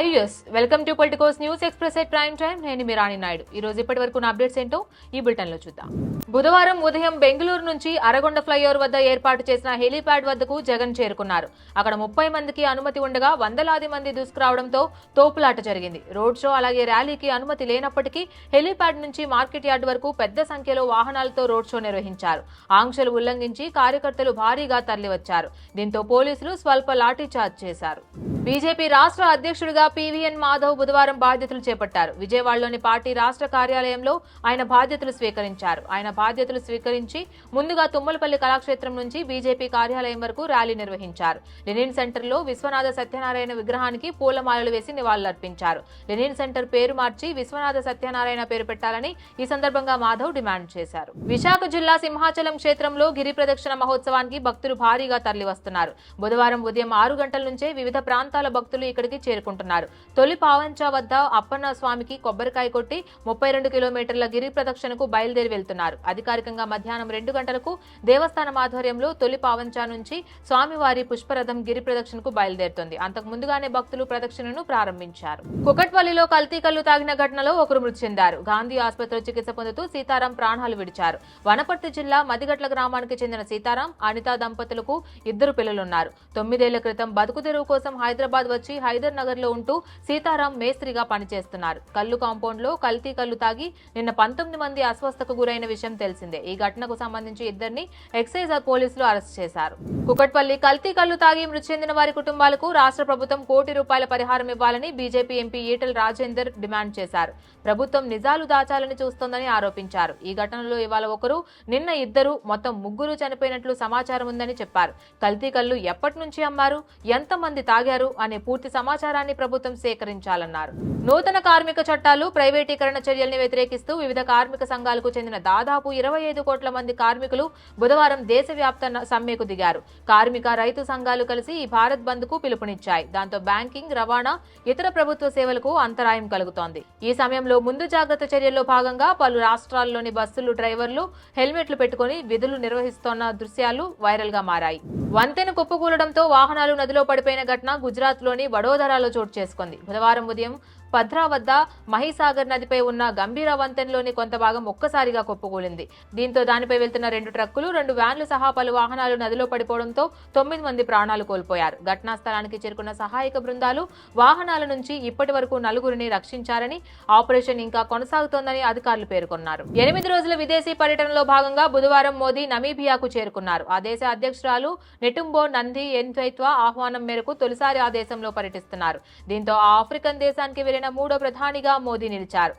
Hi use welcome to Politicos news express at prime time. నేను మీ రాణి నాయుడు. ఈ రోజు ఇప్పటి వరకు ఉన్న అప్డేట్స్ ఏంటో ఈ బులెటిన్ లో చూద్దాం. బుధవారం ఉదయం బెంగళూరు నుంచి అరగొండ ఫ్లైఓవర్ వద్ద ఏర్పాటు చేసిన హెలీప్యాడ్ వద్దకు జగన్ చేరుకున్నారు. అక్కడ 30 మందికి అనుమతి ఉండగా వందలాది మంది దూసుకురావడంతో తోపులాట జరిగింది. రోడ్ షో అలాగే ర్యాలీకి అనుమతి లేనప్పటికీ హెలీప్యాడ్ నుంచి మార్కెట్ యార్డ్ వరకు పెద్ద సంఖ్యలో వాహనాలతో రోడ్ షో నిర్వహించారు. ఆంక్షలు ఉల్లంఘించి కార్యకర్తలు భారీగా తరలివచ్చారు. దీంతో పోలీసులు స్వల్ప లాఠీ చార్జ్ చేశారు. బీజేపీ రాష్ట్ర అధ్యక్షుడిగా పీవీఎన్ మాధవ్ బుధవారం బాధ్యతలు చేపట్టారు. విజయవాడలోని పార్టీ రాష్ట్ర కార్యాలయంలో ఆయన బాధ్యతలు స్వీకరించారు. ఆయన బాధ్యతలు స్వీకరించి ముందుగా తుమ్మలపల్లి కళాక్షేత్రం నుంచి బీజేపీ కార్యాలయం వరకు ర్యాలీ నిర్వహించారు. లెనిన్ సెంటర్లో విశ్వనాథ సత్యనారాయణ విగ్రహానికి పూలమాలలు వేసి నివాళులర్పించారు. లెనిన్ సెంటర్ పేరు మార్చి విశ్వనాథ సత్యనారాయణ పేరు పెట్టాలని ఈ సందర్భంగా మాధవ్ డిమాండ్ చేశారు. విశాఖ జిల్లా సింహాచలం క్షేత్రంలో గిరి ప్రదక్షిణ మహోత్సవానికి భక్తులు భారీగా తరలివస్తున్నారు. బుధవారం ఉదయం 6 గంటల నుంచే వివిధ ప్రాంతాల భక్తులు ఇక్కడికి చేరుకుంటున్నారు. తొలి పావంచా వద్ద అప్పన్న స్వామికి కొబ్బరికాయ కొట్టి 32 కిలోమీటర్ల గిరి ప్రదక్షిణకు బయలుదేరి వెళ్తున్నారు. అధికారికంగా మధ్యాహ్నం 2 గంటలకు దేవస్థానం ఆధ్వర్యంలో తొలి పావంచా నుంచి స్వామివారి పుష్పరథం గిరి ప్రదక్షిణకు బయలుదేరుతుంది. అంతకు ముందుగానే భక్తులు ప్రదక్షిణను ప్రారంభించారు. కుకట్పల్లిలో కల్తీ కల్లు తాగిన ఘటనలో ఒకరు మృతి చెందారు. గాంధీ ఆసుపత్రిలో చికిత్స పొందుతూ సీతారాం ప్రాణాలు విడిచారు. వనపర్తి జిల్లా మదిగట్ల గ్రామానికి చెందిన సీతారాం, అనిత దంపతులకు 2 పిల్లలున్నారు. 9 ఏళ్ల క్రితం బతుకు తెరువు కోసం హైదరాబాద్ వచ్చి హైదర్ నగర్ లో ఉంటూ సీతారాం మేస్త్రిగా పనిచేస్తున్నారు. కల్లు కాంపౌండ్ లో కల్తీ కల్లు తాగి నిన్న 19 మంది అస్వస్థకు గురైన విషయం తెలిసిందే. ఈ ఘటనకు సంబంధించి 2 ఎక్సైజ్ పోలీసులు అరెస్ట్ చేశారు. కుకట్పల్లి కల్తీ కల్లు తాగి మృతి చెందిన వారి కుటుంబాలకు రాష్ట్ర ప్రభుత్వం ₹1 కోటి పరిహారం ఇవ్వాలని BJP MP Etela Rajender demand చేశారు. ప్రభుత్వం నిజాలు దాచాలని చూస్తోందని ఆరోపించారు. ఈ ఘటనలో ఇవాళ ఒకరు, నిన్న 2, మొత్తం 3 చనిపోయినట్లు సమాచారం ఉందని చెప్పారు. కల్తీ కల్లు ఎప్పటి నుంచి అమ్మారు, ఎంతమంది తాగారు అనే పూర్తి సమాచారాన్ని ప్రభుత్వం సేకరించాలన్నారు. నూతన కార్మిక చట్టాలు, ప్రైవేటీకరణ చర్యల్ని వ్యతిరేకిస్తూ వివిధ కార్మిక సంఘాలకు చెందిన దాదాపు 25 కోట్ల మంది కార్మికులు బుధవారం దేశవ్యాప్త సమ్మెకు దిగారు. కార్మిక, రైతు సంఘాలు కలిసి ఈ భారత్ బంద్ కు పిలుపునిచ్చాయి. దాంతో బ్యాంకింగ్, రవాణా, ఇతర ప్రభుత్వ సేవలకు అంతరాయం కలుగుతోంది. ఈ సమయంలో ముందు జాగ్రత్త చర్యల్లో భాగంగా పలు రాష్ట్రాల్లోని బస్సులు డ్రైవర్లు హెల్మెట్లు పెట్టుకుని విధులు నిర్వహిస్తోన్న దృశ్యాలు వైరల్ గా మారాయి. వంతెన కుప్పకూలడంతో వాహనాలు నదిలో పడిపోయిన ఘటన గుజరాత్ లోని వడోదరాలో చోటు చేసుకుంది. బుధవారం ఉదయం పద్రా వద్ద మహీసాగర్ నదిపై ఉన్న గంభీర వంతెనలోని కొంత భాగం ఒక్కసారిగా కుప్పకూలింది. దీంతో దానిపై వెళ్తున్న 2 ట్రక్కులు, 2 వ్యాన్లు సహా పలు వాహనాలు నదిలో పడిపోవడంతో 9 మంది ప్రాణాలు కోల్పోయారు. ఘటనా స్థలానికి చేరుకున్న సహాయక బృందాలు వాహనాల నుంచి ఇప్పటి వరకు 4గురిని రక్షించారని, ఆపరేషన్ ఇంకా కొనసాగుతోందని అధికారులు పేర్కొన్నారు. 8 రోజుల విదేశీ పర్యటనలో భాగంగా బుధవారం మోదీ నమీబియాకు చేరుకున్నారు. ఆ దేశ అధ్యక్షురాలు నెటుంబో నంది ఎన్వైత్వా ఆహ్వానం మేరకు తొలిసారి ఆ దేశంలో పర్యటిస్తున్నారు. దీంతో ఆ ఆఫ్రికన్ దేశానికి వెళ్లిన 3వ ప్రధానిగా మోదీ నిలిచారు.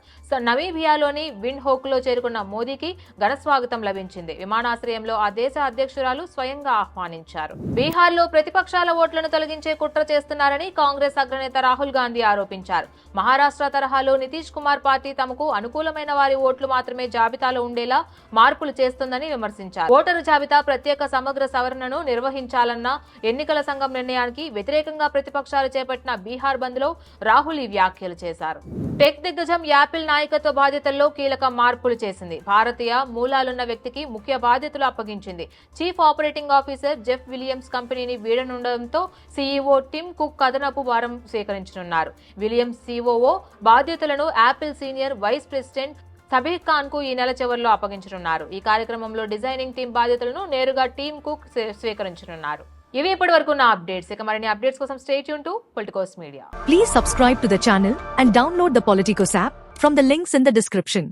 నమీబియాలోని విండ్ హోక్ లో చేరుకున్న మోదీకి ఘన స్వాగతం లభించింది. విమానాశ్రయంలో ఆ దేశ అధ్యక్షురాలు స్వయంగా ఆహ్వానించారు. బీహార్ లో ప్రతిపక్షాల ఓట్లను తొలగించే కుట్ర చేస్తున్నారని కాంగ్రెస్ అగ్రనేత రాహుల్ గాంధీ ఆరోపించారు. మహారాష్ట్ర తరహాలో నితీష్ కుమార్ పార్టీ తమకు అనుకూలమైన వారి ఓట్లు మాత్రమే జాబితాలో ఉండేలా మార్పులు చేస్తుందని విమర్శించారు. ఓటరు జాబితా ప్రత్యేక సమగ్ర సవరణను నిర్వహించాలన్న ఎన్నికల సంఘం నిర్ణయానికి వ్యతిరేకంగా ప్రతిపక్షాలు చేపట్టిన బీహార్ బంద్ లో రాహుల్ ఈ వ్యాఖ్యలు చేశారు. టెక్ దిగ్గజం యాపిల్ నాయకత్వ బాధ్యతల్లో కీలక మార్పులు చేసింది. భారతీయ మూలాలున్న వ్యక్తికి ముఖ్య బాధ్యతలు అప్పగించింది. Chief operating officer Jeff Williams కంపెనీని వీడనుండడంతో సీఈఓ టిమ్ కుక్ అదనపు భారం స్వీకరించనున్నారు. విలియమ్స్ సీఓఓ బాధ్యతలను Apple senior vice president Sabih Khan కు ఈ నెల చివరిలో అప్పగించనున్నారు. ఈ కార్యక్రమంలో డిజైనింగ్ టీం బాధ్యతలను నేరుగా టీమ్ కుక్ స్వీకరించనున్నారు. ఇవి ఇప్పటి వరకు నా అప్డేట్స్. ఇక మరిన్ని అప్డేట్స్ కోసం stay tune to Politicos media. Please subscribe to the channel and download the Politicos app from the links in the description.